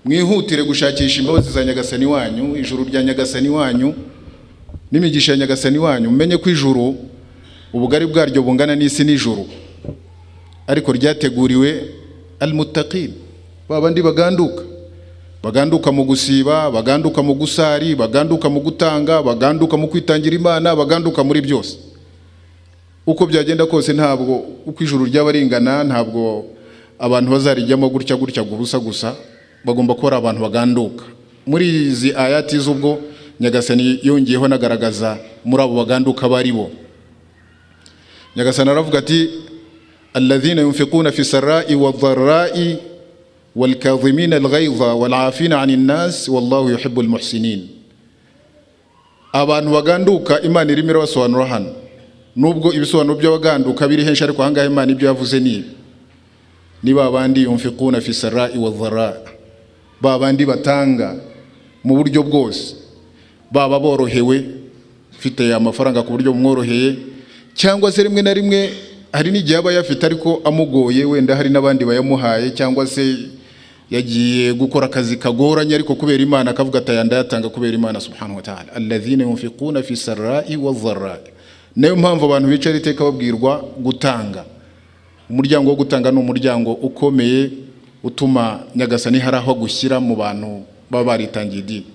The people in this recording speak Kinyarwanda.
mwihutire gushakisha imbabazi za nyagasani wanyu, ijuru rya nyagasani wanyu n'imigisha ya nyagasani wanyu. Mumenye ko ijuru ubugari bwaryo bungana n'isi n'ijuru, ariko ryateguriwe almuttaqin, babandi baganduka mu gusiba, baganduka mu gusari, baganduka mu gutanga, baganduka mu kwitangira Imana, baganduka muri byose. Uko byagenda kose ntabwo uko ijuru ryabaringana, ntabwo abantu bazarijyamo gutya gusa, bagomba kuba abantu baganduka. Muri izi ayati z'ubwo nyagasani yongeyeho nagaragaza muri abo baganduka bari bo. Nyagasani aravuga ati alladhina yunfiquna fi sarra'i wadh-dharra'i wal-kadhimina al-ghayza wal-'afina 'anil nas wallahu yuhibbul muhsinin. Abantu baganduka Imana irimo irabasobanura hano, nubwo ibisobanuro by'abaganduka biri henshi, ariko ahangahe Imana ibyo yavuze ni babandi yunfiquna fi sarra'i wadh-dharra'i, babandi batanga mu buryo bwose, baba borohewe, ufite amafaranga ku buryo bumworoheye, cyangwa se rimwe na rimwe hari n'igihe aba yafite ariko amugoye, wenda hari n'abandi bayamuhaye, cyangwa se yagiye gukora akazi kagoranye, ariko kubera Imana akavuga atayanda yatanga kubera Imana subhanahu wa ta'ala. Alladhina yunfiquna fi sarra'i wadh-dharra'i. Nayo mpamvu abantu bicara iteka babwirwa gutanga. Umuryango wo gutanga ni umuryango ukomeye utuma nyagasani hari aho gushyira mu bantu baba baritangiye idini.